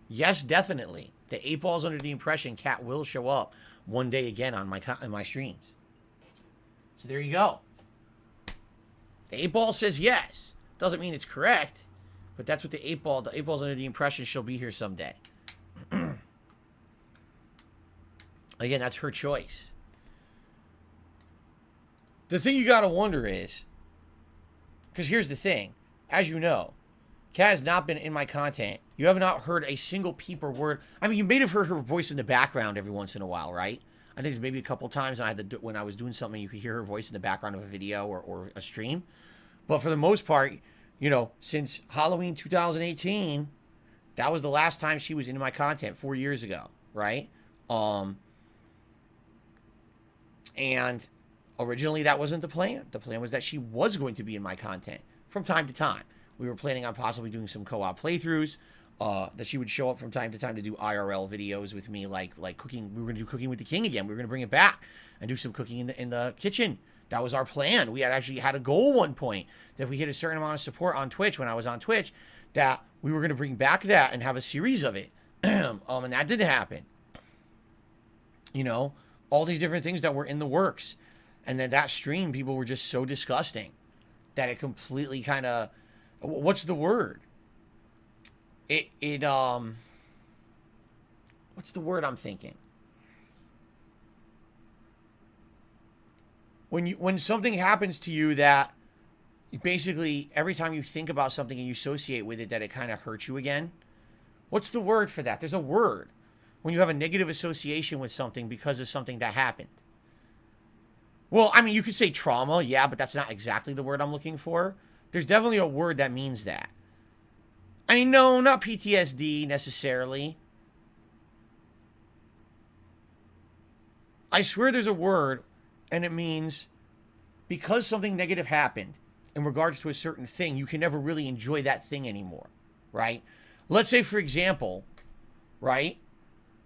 Yes, definitely. The 8 Ball's under the impression Cat will show up one day again on my streams. So there you go. The 8 Ball says yes. Doesn't mean it's correct, but that's what the 8 Ball's under the impression she'll be here someday. Again, that's her choice. The thing you gotta wonder is, because here's the thing, as you know, Kat has not been in my content. You have not heard a single peep or word. I mean, you may have heard her voice in the background every once in a while, right? I think there's maybe a couple times when I was doing something, you could hear her voice in the background of a video or a stream. But for the most part, you know, since Halloween 2018, that was the last time she was in my content 4 years ago, right? And originally that wasn't the plan. The plan was that she was going to be in my content from time to time. We were planning on possibly doing some co-op playthroughs, that she would show up from time to time to do IRL videos with me, like cooking. We were going to do Cooking with the King again. We were going to bring it back and do some cooking in the kitchen. That was our plan. We had actually had a goal one point that if we hit a certain amount of support on Twitch when I was on Twitch, that we were going to bring back that and have a series of it. And that didn't happen. You know, all these different things that were in the works. And then that stream, people were just so disgusting that it completely kind of, what's the word? What's the word I'm thinking? When something happens to you that basically every time you think about something and you associate with it, that it kind of hurts you again. What's the word for that? There's a word. When you have a negative association with something because of something that happened. Well, I mean, you could say trauma, yeah, but that's not exactly the word I'm looking for. There's definitely a word that means that. I mean, no, not PTSD necessarily. I swear there's a word, and it means because something negative happened in regards to a certain thing, you can never really enjoy that thing anymore, right? Let's say, for example, right,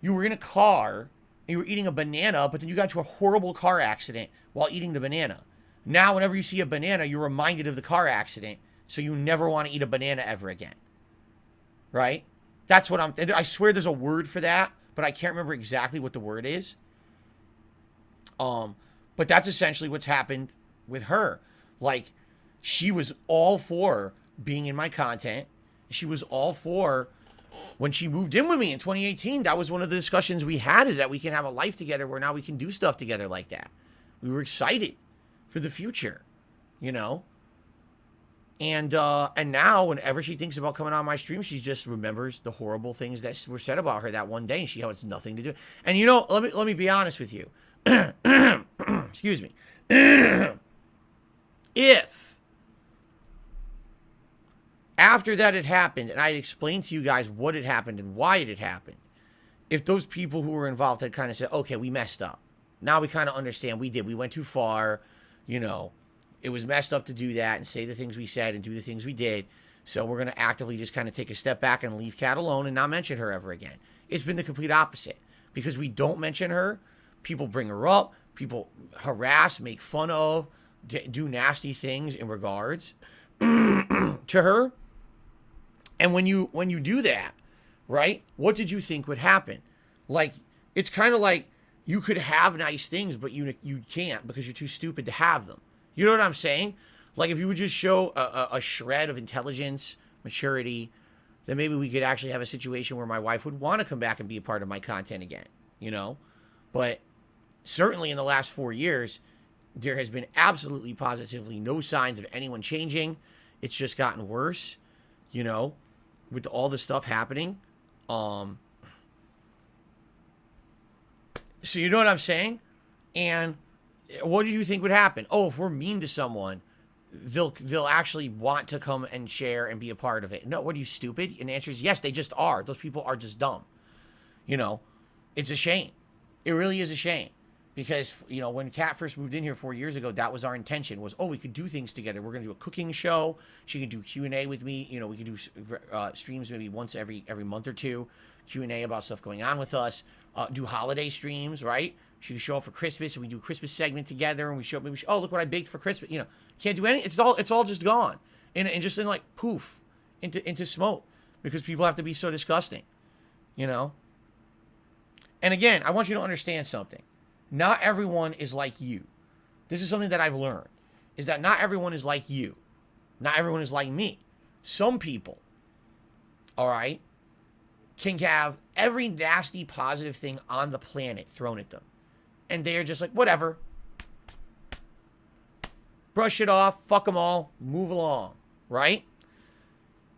you were in a car and you were eating a banana, but then you got into a horrible car accident while eating the banana. Now, whenever you see a banana, you're reminded of the car accident, so you never want to eat a banana ever again. Right? That's what I swear there's a word for that, but I can't remember exactly what the word is. But that's essentially what's happened with her. Like, she was all for being in my content. She was all for, when she moved in with me in 2018, that was one of the discussions we had, is that we can have a life together where now we can do stuff together like that. We were excited for the future, you know? And now whenever she thinks about coming on my stream, she just remembers the horrible things that were said about her that one day, and she has nothing to do. And you know, let me be honest with you. Excuse me. If after that had happened, and I had explained to you guys what had happened and why it had happened, if those people who were involved had kind of said, okay, we messed up. Now we kind of understand we went too far, you know, it was messed up to do that and say the things we said and do the things we did. So we're going to actively just kind of take a step back and leave Kat alone and not mention her ever again. It's been the complete opposite. Because we don't mention her, people bring her up, people harass, make fun of, do nasty things in regards to her. And when you do that, right, what did you think would happen? Like, it's kind of like you could have nice things, but you can't because you're too stupid to have them. You know what I'm saying? Like, if you would just show a shred of intelligence, maturity, then maybe we could actually have a situation where my wife would want to come back and be a part of my content again, you know? But certainly in the last 4 years, there has been absolutely positively no signs of anyone changing. It's just gotten worse, you know, with all the stuff happening. So you know what I'm saying? And what do you think would happen? Oh, if we're mean to someone, they'll actually want to come and share and be a part of it. No, what are you, stupid? And the answer is yes, they just are. Those people are just dumb. You know, it's a shame. It really is a shame. Because, you know, when Kat first moved in here 4 years ago, that was our intention, was, oh, we could do things together. We're going to do a cooking show. She could do Q&A with me. You know, we could do streams maybe once every month or two. Q&A about stuff going on with us. Do holiday streams, right? She could show up for Christmas, and we do a Christmas segment together, and we show up, maybe, oh, look what I baked for Christmas. You know, can't do any, it's all just gone. And just in like, poof, into smoke. Because people have to be so disgusting. you know? And again, I want you to understand something. Not everyone is like you. This is something that I've learned, is that not everyone is like you. Not everyone is like me. Some people, all right, can have every nasty positive thing on the planet thrown at them. And they are just like, whatever. Brush it off, fuck them all, move along, right?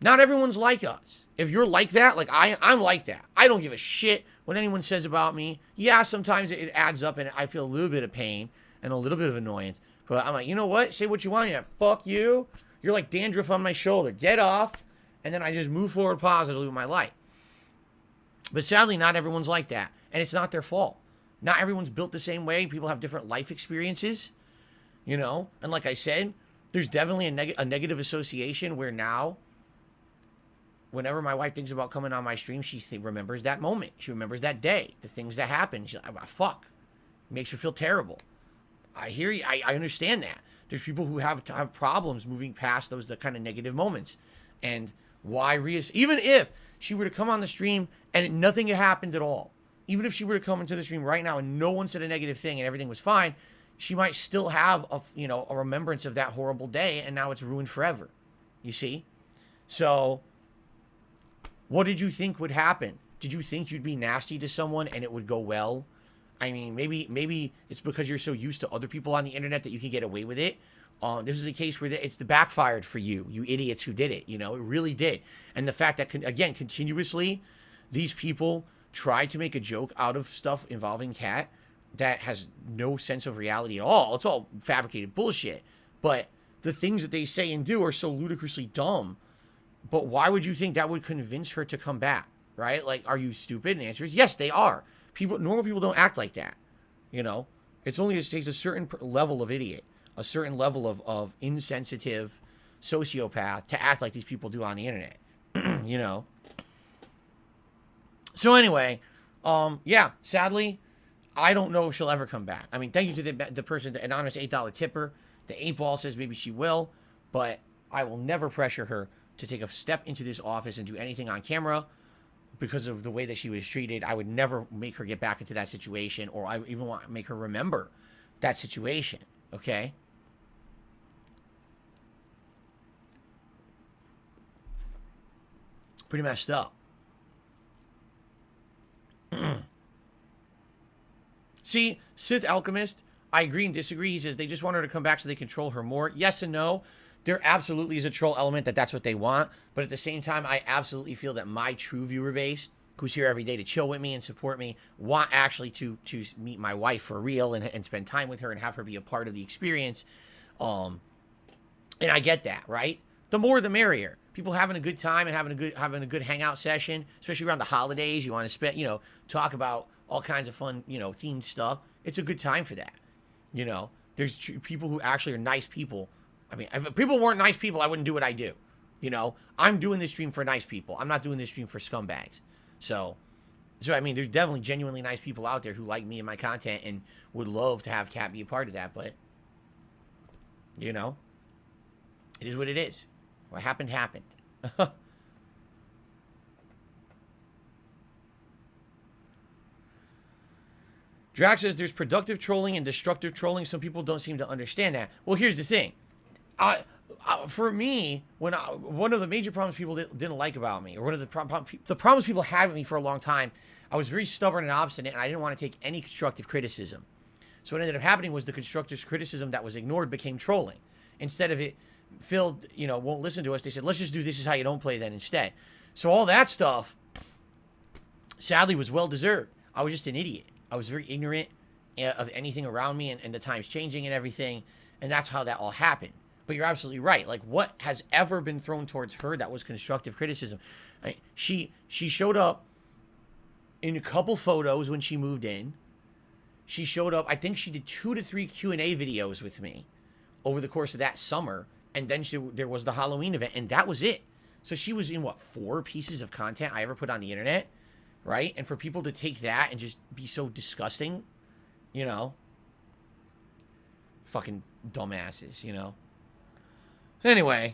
Not everyone's like us. If you're like that, like I'm like that. I don't give a shit what anyone says about me. Yeah, sometimes it adds up and I feel a little bit of pain and a little bit of annoyance. But I'm like, you know what? Say what you want. Yeah, fuck you. You're like dandruff on my shoulder. Get off. And then I just move forward positively with my life. But sadly, not everyone's like that. And it's not their fault. Not everyone's built the same way. People have different life experiences, you know? And like I said, there's definitely a negative association where now, whenever my wife thinks about coming on my stream, she remembers that moment. She remembers that day, the things that happened. She's like, fuck. It makes her feel terrible. I hear you. I understand that. There's people who have problems moving past those the kind of negative moments. And why even if she were to come on the stream and nothing had happened at all, even if she were to come into the stream right now and no one said a negative thing and everything was fine, she might still have a remembrance of that horrible day, and now it's ruined forever. You see? So what did you think would happen? Did you think you'd be nasty to someone and it would go well? I mean, maybe it's because you're so used to other people on the internet that you can get away with it. This is a case where it's backfired for you idiots who did it. You know, it really did. And the fact that, again, continuously, these people try to make a joke out of stuff involving Kat that has no sense of reality at all. It's all fabricated bullshit. But the things that they say and do are so ludicrously dumb. But why would you think that would convince her to come back, right? Like, are you stupid? And the answer is yes, they are. Normal people don't act like that, you know? It takes a certain level of idiot, a certain level of insensitive sociopath to act like these people do on the internet, you know? So anyway, yeah, sadly, I don't know if she'll ever come back. I mean, thank you to the person, the anonymous $8 tipper. The 8-ball says maybe she will, but I will never pressure her to take a step into this office and do anything on camera because of the way that she was treated. I would never make her get back into that situation, or I even want to make her remember that situation, okay? Pretty messed up. See, Sith Alchemist, I agree and disagree. He says they just want her to come back so they control her more. Yes and no. There absolutely is a troll element that's what they want. But at the same time, I absolutely feel that my true viewer base, who's here every day to chill with me and support me, want actually to meet my wife for real and spend time with her and have her be a part of the experience. And I get that, right? The more the merrier. People having a good time and having a good hangout session, especially around the holidays. You want to spend, talk about all kinds of fun, themed stuff. It's a good time for that. There's people who actually are nice people. I mean, if people weren't nice people, I wouldn't do what I do. I'm doing this stream for nice people. I'm not doing this stream for scumbags. So I mean, there's definitely genuinely nice people out there who like me and my content and would love to have Kat be a part of that. But, it is what it is. What happened, happened. Drax says there's productive trolling and destructive trolling. Some people don't seem to understand that. Well, here's the thing. For me, one of the major problems people didn't like about me, or one of the problems people had with me for a long time, I was very stubborn and obstinate, and I didn't want to take any constructive criticism. So what ended up happening was the constructive criticism that was ignored became trolling. Instead of it, Phil, won't listen to us, they said, let's just do this is how you don't play then instead. So all that stuff, sadly, was well-deserved. I was just an idiot. I was very ignorant of anything around me and the times changing and everything, and that's how that all happened. But you're absolutely right. Like, what has ever been thrown towards her that was constructive criticism? She showed up in a couple photos when she moved in. She showed up, I think she did 2 to 3 Q&A videos with me over the course of that summer. And then there was the Halloween event, and that was it. So she was in, 4 pieces of content I ever put on the internet, right? And for people to take that and just be so disgusting, fucking dumbasses, Anyway,